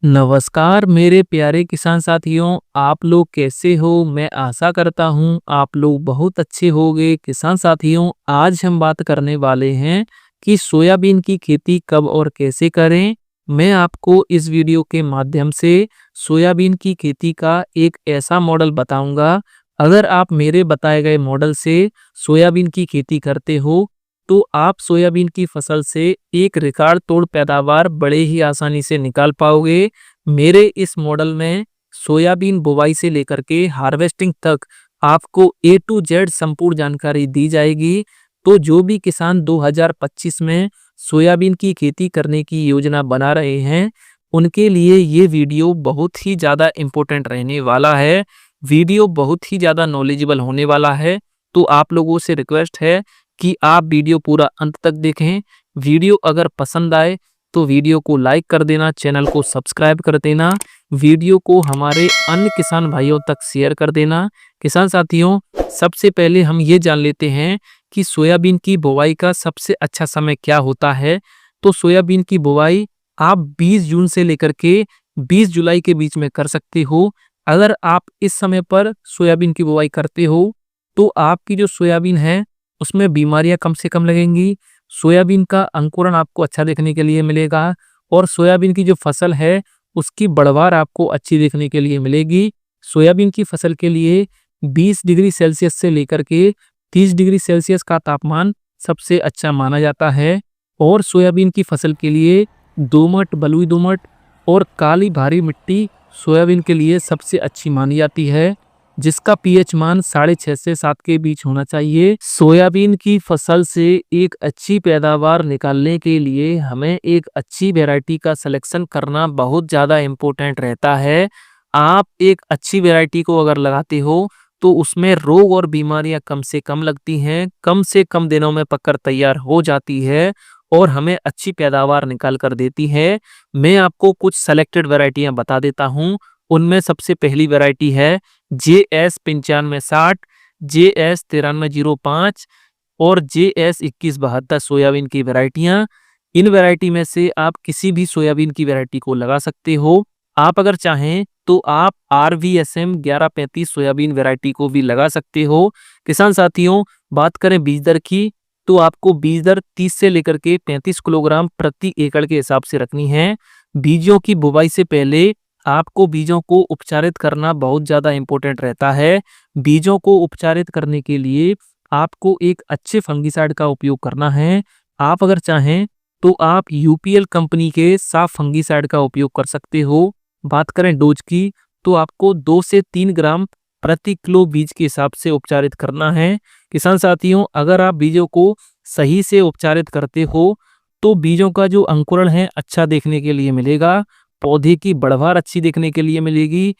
नमस्कार मेरे प्यारे किसान साथियों, आप लोग कैसे हो? मैं आशा करता हूँ आप लोग बहुत अच्छे होंगे। किसान साथियों, आज हम बात करने वाले हैं कि सोयाबीन की खेती कब और कैसे करें। मैं आपको इस वीडियो के माध्यम से सोयाबीन की खेती का एक ऐसा मॉडल बताऊंगा। अगर आप मेरे बताए गए मॉडल से सोयाबीन की खेती करते हो तो आप सोयाबीन की फसल से एक रिकॉर्ड तोड़ पैदावार बड़े ही आसानी से निकाल पाओगे। मेरे इस मॉडल में सोयाबीन बुवाई से लेकर के हार्वेस्टिंग तक आपको ए टू जेड संपूर्ण जानकारी दी जाएगी। तो जो भी किसान 2025 में सोयाबीन की खेती करने की योजना बना रहे हैं, उनके लिए ये वीडियो बहुत ही ज़्यादा इम्पोर्टेंट रहने वाला है। वीडियो बहुत ही ज़्यादा नॉलेजेबल होने वाला है। तो आप लोगों से रिक्वेस्ट है कि आप वीडियो पूरा अंत तक देखें। वीडियो अगर पसंद आए तो वीडियो को लाइक कर देना, चैनल को सब्सक्राइब कर देना, वीडियो को हमारे अन्य किसान भाइयों तक शेयर कर देना। किसान साथियों, सबसे पहले हम ये जान लेते हैं कि सोयाबीन की बुवाई का सबसे अच्छा समय क्या होता है। तो सोयाबीन की बुवाई आप 20 जून से लेकर के 20 जुलाई के बीच में कर सकते हो। अगर आप इस समय पर सोयाबीन की बुवाई करते हो तो आपकी जो सोयाबीन है उसमें बीमारियां कम से कम लगेंगी। सोयाबीन का अंकुरण आपको अच्छा देखने के लिए मिलेगा और सोयाबीन की जो फसल है उसकी बढ़वार आपको अच्छी देखने के लिए मिलेगी। सोयाबीन की फसल के लिए 20 डिग्री सेल्सियस से लेकर के 30 डिग्री सेल्सियस का तापमान सबसे अच्छा माना जाता है। और सोयाबीन की फसल के लिए दोमट, बलुई दोमट और काली भारी मिट्टी सोयाबीन के लिए सबसे अच्छी मानी जाती है, जिसका पीएच मान 6.5 से 7 के बीच होना चाहिए। सोयाबीन की फसल से एक अच्छी पैदावार निकालने के लिए हमें एक अच्छी वैरायटी का सिलेक्शन करना बहुत ज़्यादा इम्पोर्टेंट रहता है। आप एक अच्छी वैरायटी को अगर लगाते हो तो उसमें रोग और बीमारियां कम से कम लगती हैं, कम से कम दिनों में पककर तैयार हो जाती है और हमें अच्छी पैदावार निकाल कर देती है। मैं आपको कुछ सेलेक्टेड वैरायटियां बता देता हूं। उनमें सबसे पहली वैरायटी है JS 9560, JS 9305 और JS 2172 सोयाबीन की वैरायटियां। इन वैरायटी में से आप किसी भी सोयाबीन की वैरायटी को लगा सकते हो। आप अगर चाहें तो आप RVSM 1135 सोयाबीन वैरायटी को भी लगा सकते हो। किसान साथियों, बात करें बीज दर की तो आपको बीज दर 30 से लेकर के 35 किलोग्राम प्रति एकड़ के हिसाब से रखनी है। बीजों की बुवाई से पहले आपको बीजों को उपचारित करना बहुत ज़्यादा इम्पोर्टेंट रहता है। बीजों को उपचारित करने के लिए आपको एक अच्छे फंगिसाइड का उपयोग करना है। आप अगर चाहें तो आप UPL कंपनी के साफ फंगिसाइड का उपयोग कर सकते हो। बात करें डोज की तो आपको 2 से 3 ग्राम प्रति किलो बीज के हिसाब से उपचारित करना है। किसान साथियों, अगर आप बीजों को सही से उपचारित करते हो तो बीजों का जो अंकुरण है अच्छा देखने के लिए मिलेगा, पौधे की बढ़वार अच्छी देखने के लिए मिलेगी,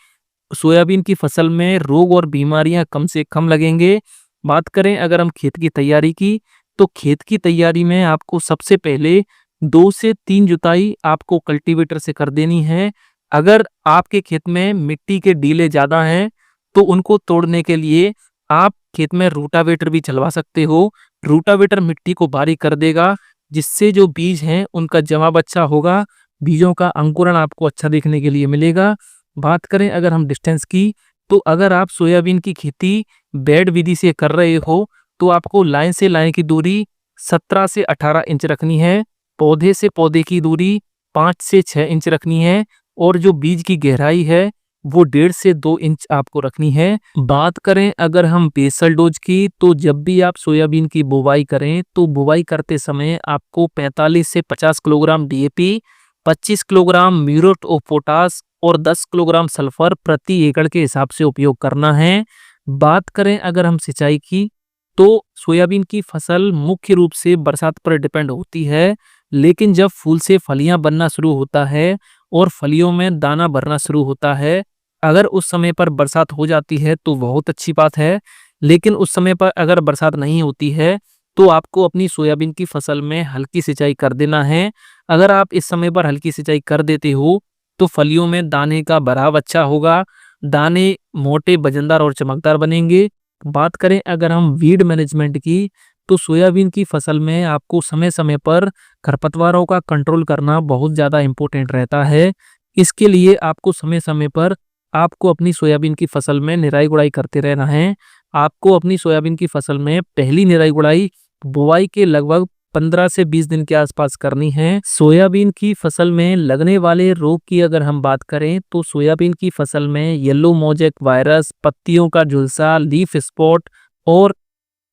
सोयाबीन की फसल में रोग और बीमारियां कम से कम लगेंगे। बात करें अगर हम खेत की तैयारी की तो खेत की तैयारी में आपको सबसे पहले 2 से 3 जुताई आपको कल्टीवेटर से कर देनी है। अगर आपके खेत में मिट्टी के डीले ज़्यादा हैं तो उनको तोड़ने के लिए आप खेत में रूटावेटर भी चलवा सकते हो। रूटावेटर मिट्टी को बारीक कर देगा, जिससे जो बीज हैं उनका जवाब अच्छा होगा, बीजों का अंकुरण आपको अच्छा देखने के लिए मिलेगा। बात करें अगर हम डिस्टेंस की तो अगर आप सोयाबीन की खेती बेड विधि से कर रहे हो तो आपको लाइन से लाइन की दूरी 17 से 18 इंच रखनी है। पौधे से पौधे की दूरी 5 से 6 इंच रखनी है और जो बीज की गहराई है वो 1.5 से 2 इंच आपको रखनी है। बात करें अगर हम बेसल डोज की तो जब भी आप सोयाबीन की बुवाई करें तो बुवाई करते समय आपको 45 से 50 kilogram DAP, 25 kilogram muriate of potash और 10 किलोग्राम सल्फर प्रति एकड़ के हिसाब से उपयोग करना है। बात करें अगर हम सिंचाई की तो सोयाबीन की फसल मुख्य रूप से बरसात पर डिपेंड होती है, लेकिन जब फूल से फलियां बनना शुरू होता है और फलियों में दाना भरना शुरू होता है, अगर उस समय पर बरसात हो जाती है तो बहुत अच्छी बात है। लेकिन उस समय पर अगर बरसात नहीं होती है तो आपको अपनी सोयाबीन की फसल में हल्की सिंचाई कर देना है। अगर आप इस समय पर हल्की सिंचाई कर देते हो तो फलियों में दाने का भराव अच्छा होगा, दाने मोटे, वजनदार और चमकदार बनेंगे। बात करें अगर हम वीड मैनेजमेंट की तो सोयाबीन की फसल में आपको समय समय पर खरपतवारों का कंट्रोल करना बहुत ज़्यादा इम्पोर्टेंट रहता है। इसके लिए आपको समय-समय पर आपको अपनी सोयाबीन की फसल में निराई-गुड़ाई करते रहना है। आपको अपनी सोयाबीन की फसल में पहली निराई-गुड़ाई बुआई के लगभग 15 से 20 दिन के आसपास करनी है। सोयाबीन की फसल में लगने वाले रोग की अगर हम बात करें तो सोयाबीन की फसल में येलो मोजेक वायरस, पत्तियों का झुलसा, लीफ स्पॉट और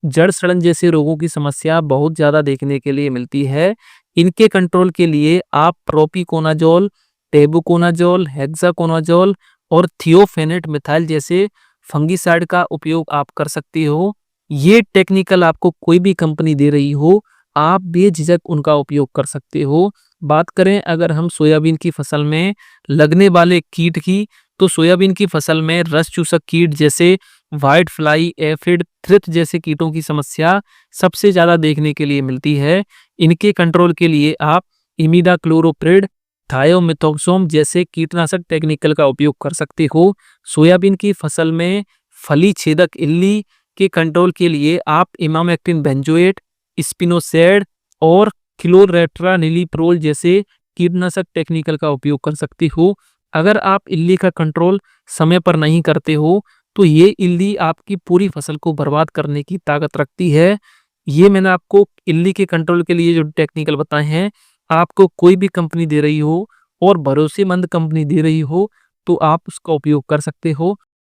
जड़ सड़न जैसे रोगों की समस्या बहुत ज़्यादा देखने के लिए मिलती है। इनके कंट्रोल के लिए आप प्रोपिकोनाज़ोल, टेबुकोनाज़ोल, हेक्साकोनाज़ोल और थियोफेनेट मिथाइल जैसे फंगिसाइड का उपयोग आप कर सकते हो। ये टेक्निकल आपको कोई भी कंपनी दे रही हो, आप बेझिझक उनका उपयोग कर सकते हो। बात करें अगर हम सोयाबीन की फसल में लगने वाले कीट की, तो सोयाबीन की फसल में रस चूसक कीट जैसे व्हाइट फ्लाई, एफिड, थ्रिप्स जैसे कीटों की समस्या सबसे ज़्यादा देखने के लिए मिलती है। इनके कंट्रोल के लिए आप इमिडाक्लोप्रिड, थायोमिथोक्सोम जैसे कीटनाशक टेक्निकल का उपयोग कर सकते हो। सोयाबीन की फसल में फली छेदक इल्ली के कंट्रोल के लिए आप इमामेक्टिन बेंजोएट, स्पिनोसैड और क्लोरेट्रानिलीप्रोल जैसे कीटनाशक टेक्निकल का उपयोग कर सकते हो। अगर आप इल्ली का कंट्रोल समय पर नहीं करते हो तो ये इल्ली आपकी पूरी फसल को बर्बाद करने की ताकत रखती है। ये मैंने आपको इल्ली के कंट्रोल के लिए जो टेक्निकल बताए हैं, आपको कोई भी कंपनी दे रही हो और भरोसेमंद कंपनी दे रही हो तो आप उसका उपयोग कर सकते हो।